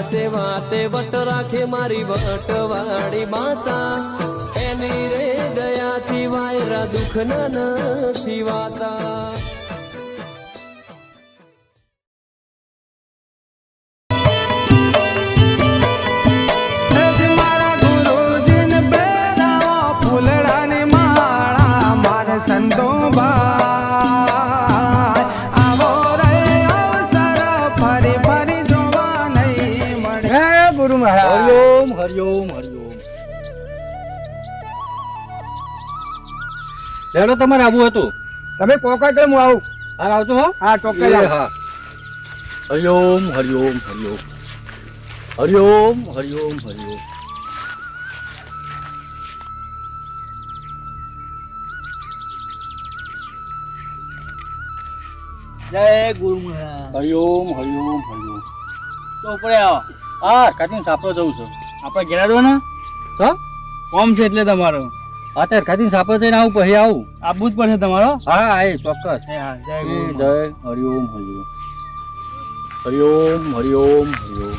વાતે વાતે વટ રાખે મારી વટવાળી માતા એની રે દયાથી વાયરા દુઃખ નથી વાતા હરિઓમ હરિઓમ હરિઓમ. લેડો તમારે આવું હતું તમે પોકા કેમ હું આવું? હા આવજો હો. હા ચોક્કસ. હા હરિઓમ હરિઓમ હરિઓમ હરિઓમ હરિઓમ હરિઓમ. જય ગુરુ મહારાજ. હરિઓમ હરિઓમ હરિઓમ. તો ઉપર આવો. હા કાચીને સાપડો જવું છું. આપણે ઘેરા દો ને હા કોમ છે એટલે તમારો અત્યારે કાચીને સાપડો જઈને આવું પછી આવું. આબુ જ પડશે તમારો. હા એ ચોક્કસ. હા જય એ ગુરુ જય હરિઓમ હરિઓમ હરિઓમ હરિઓમ હરિઓમ.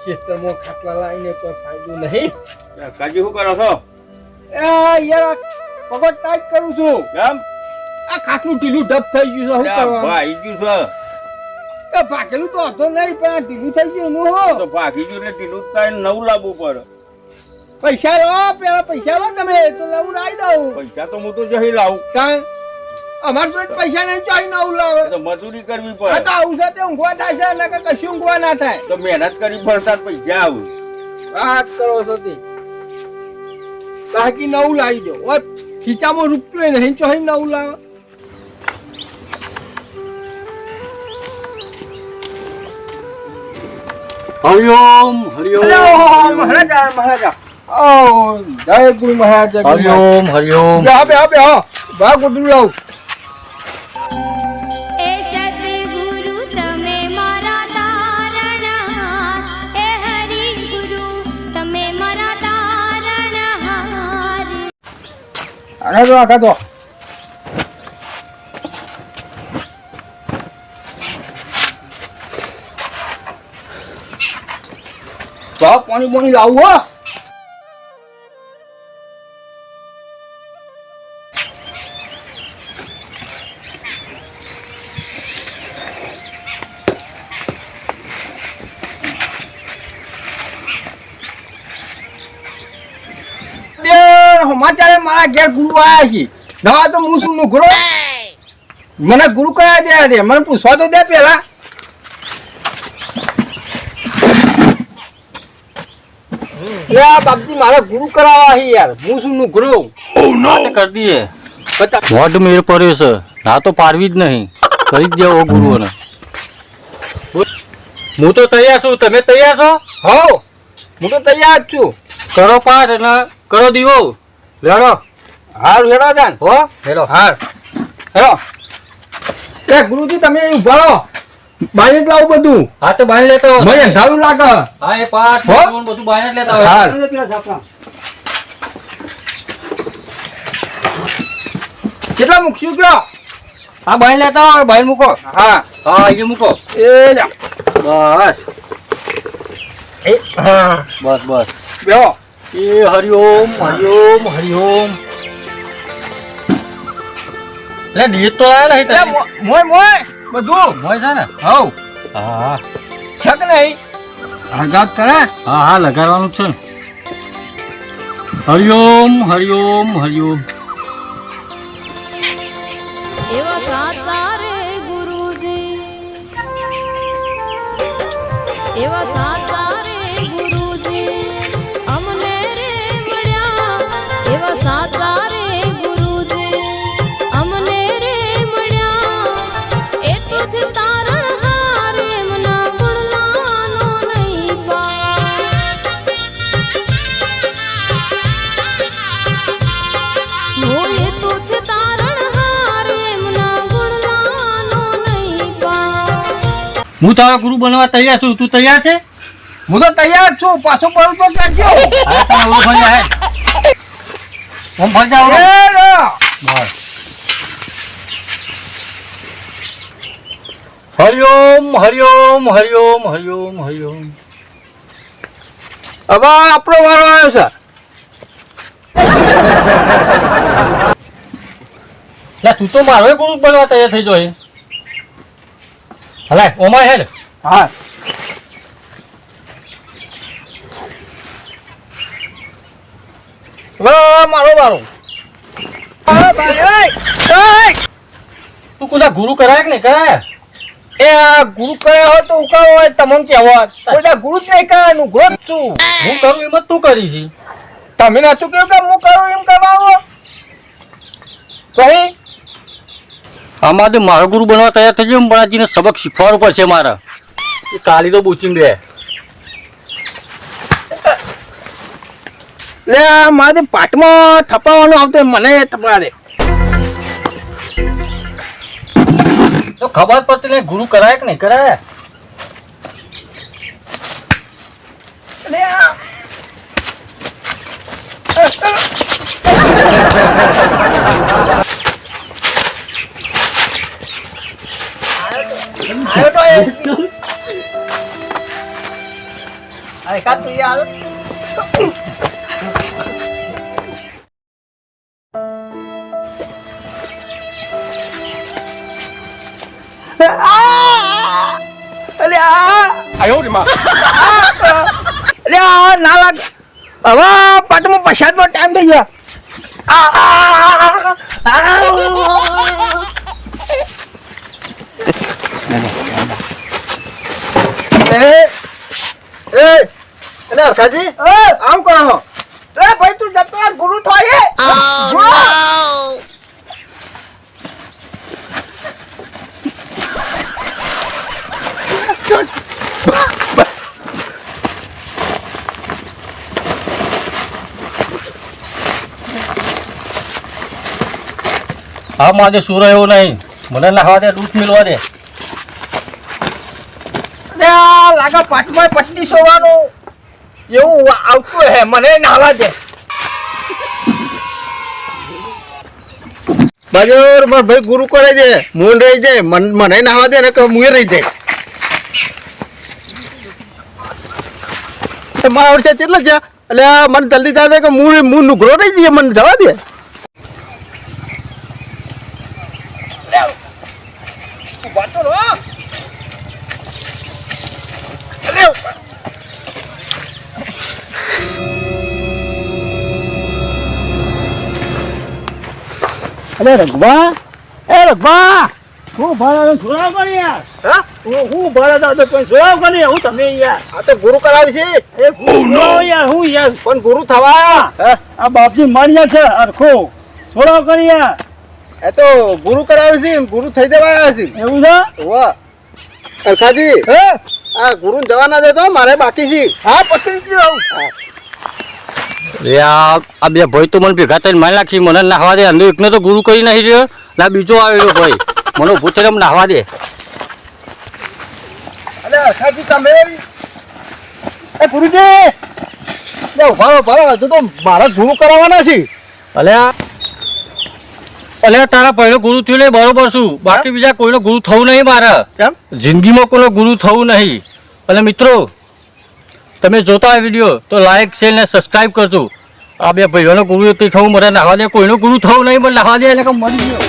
ખેતરમાં ખાટલા લાવીને કોઈ ફાયદો નહીં. કાજી શું કરો છો? યાર પગડ ટાઈટ કરું છું. કેમ? આ ખાટલું ઢીલું ઢપ થઈ ગયું છે. શું કરવાનું? ભાઈ ગયું છે ભાગેલું તો હતો નહીં પણ આ ઢીલું થઈ ગયું એનું હો. તો ભાગી ગયું ને ઢીલું થાય નવું લાવવું પડે. પૈસા લો પેલા પૈસા લો તમે તો નવું લાવી દઉં. પૈસા તો હું તો જઈ લાવું. કાં અમારે તો પૈસા નહીં ચાઈ નવું લાવે. તો મજૂરી કરવી આ પડે. તો આવું છે તે ઊંઘવા થાય છે એટલે કે કશું ઊંઘવા ના થાય. તો મહેનત કરી ભરતા પૈસા આવું. વાત કરો છો તે બાકી નવું લાવી દો. ખીચામાં રૂપિયો નહીં ચોઈ નવું લાવે. હરિઓમ હરિઓમ મહારાજા મહારાજા ઓ જય ગુરુ મહારાજ. હરિઓમ હરિઓમ. બેહો બેહો બેહો ભાગ ગોદડું લાવું. એ સદગુરુ તમે મારા તારણહાર, એ હરિ ગુરુ તમે મારા તારણહાર. આગળ તો આગળ તો પાણી પાણી લાવું હો. સમાચારે મારા ઘેર ગુરુ આવ્યા છે. ના તો હું શું નુકરો મને ગુરુ કયા દે મને પૂછવા તો દે પેલા. બાપજી મારે ગુરુ કરાવવા છે યાર. હું શું નુકરો કરી દઈએ. વોટ મેર પડ્યો છે ના તો પારવી જ નહીં. કરી જ દેવો ગુરુઓને. હું તો તૈયાર છું. તમે તૈયાર છો? હો હું તો તૈયાર જ છું. કરો પાઠ અને કરો દીવો. લેડો હાર હેડો જાન હો હેડો હાર હેડો. એ ગુરુજી તમે ઉભા રહો. બાય જ લાવું બધું. હા તો બાંધી લેતો. મને અંધારું લાગે. હા એ પાઠ હો? બધું બાંધી જ લેતા હોય. હાર કેટલા મૂકશું કયો? હા બાંધી લેતા હોય. બાંધી મૂકો. હા હા એ મૂકો. એ જા બસ એ હા બસ બસ. બેહો. એ હરિઓમ હરિઓમ હરિઓમ. લે નીત તો આયા નહીં એ તારી. મોય મોય બધું હોય છે ને? હવ હા હા છે કે નહીં? હરગાત કરે. હા હા લગાડવાનું છે ને. હરિઓમ હરિઓમ હરિઓમ. એવા સાચા રે ગુરુજી, એવા સાચા રે ગુરુજી અમને રે મળ્યા. એવા સાચા રે ગુરુજી અમને રે મળ્યા. એ તુજ તારણહાર એમના ગુણનાનો નહીં પાર. હું તારો ગુરુ બનવા તૈયાર છું, તું તૈયાર છે? હું તો તૈયાર છું, પાછો બળ તો કરજો. હા, તારો ઓલો ફરી જાય. ઓમ ફરી જાઓ. એ લો. બસ. હરિઓમ હરિઓમ હરિઓમ હરિઓમ હરિઓમ. હવે આપણો વારો આવ્યો છે. લા, તું તો મારો ગુરુ બનવા તૈયાર થઈ જાય. હલાય ઓમાં હેડ. હા હવે મારો વારો. તું કોના ગુરુ કરાય કે નહીં કરાય? એ આ ગુરુ કયા હોય તો ઉકાળો હોય તમને કેવો કોઈ ગુરુ જ નહીં કરવાનું, ગુરુ જ છું. હું કરું એમ જ તું કરી છે. તમે નતું કહ્યું કે હું કરું એમ કરવાનું? કહી આમાં તો મારો ગુરુ બનવા તૈયાર થઈ ગયો. બળાજીને સબક શીખવાડવું પડશે મારે. એ કાલી તો બુચીને બે. લે મારે પાટમાં થપાવવાનું આવતું મને થપાડે. તો ખબર પડતી નહીં ગુરુ કરાય કે નહીં કરાય. લે આ. આવ્યો તો એ. આ એકાદ પી આવ્યો. ના લાગ હવે પાટમાં પછાતનો ટાઈમ થઈ ગયો. આમ કરો ભાઈ તું જતો ગુરુ થાય. હા મારે સુરો એવો નહીં. મને નાહવા દે, દૂધ મિલવા દે. લાગા પાટમાં પટ્ટી સોવાનું એવું આવતું હે, મને નાવા દે. બાજુ માર ભાઈ ગુરુ કરે છે, મૂન રહી જાય, મને નાવા દે ને કે મુએ રહી જાય. મારા ઓળખ્યા કેટલા છે એટલે મને જલ્દી થાય કે હું નુકરો રહી જઈએ, મને જવા દે. અરે રઘવા, એ રઘવા, હું ભાડા છોડાવ કરી યાર. હા હું ભાડા તો કોઈ છોડાવ કરી હું તમે યાર. આ તો ગુરુ કરાવી છે. એ ગુરુ યાર હું યાર પણ ગુરુ થવા આ બાપજી માર્યા છે અરખો છોડાવ કરી યાર. એ તો ગુરુ કરાવી છે, ગુરુ થઈ જવાયા છે. એવું છે? વાહ અરખાજી, આ ગુરુ જવા ના દેતો, મારે બાકી છે. હા પછી ગયો. આ બે ભાઈ તો મને ભેગા થઈને મારી નાખી. મને નાહવા દે. અંદર એકને તો ગુરુ કરી નહીં રહ્યો, ના બીજો આવેલો ભાઈ મને ઉભું થઈને નાહવા દે. અરે અરખાજી તમે એ ગુરુજી લે ઉભા હજુ તો મારા ગુરુ કરાવવાના છે. અલે તારા પહેલો ગુરુ થયું ને બરોબર છું, બાકી બીજા કોઈનો ગુરુ થવું નહીં મારે. કેમ? જિંદગીમાં કોઈનો ગુરુ થવું નહીં. એટલે મિત્રો તમે જોતા હોય વિડીયો તો લાઈક શેર ને સબસ્ક્રાઈબ કરજો. આ બે ભાઈઓનો ગુરુ થવું મને નાહવા દે, કોઈનો ગુરુ થવું નહીં મને નાહવા દે એટલે કે મરી ગયો.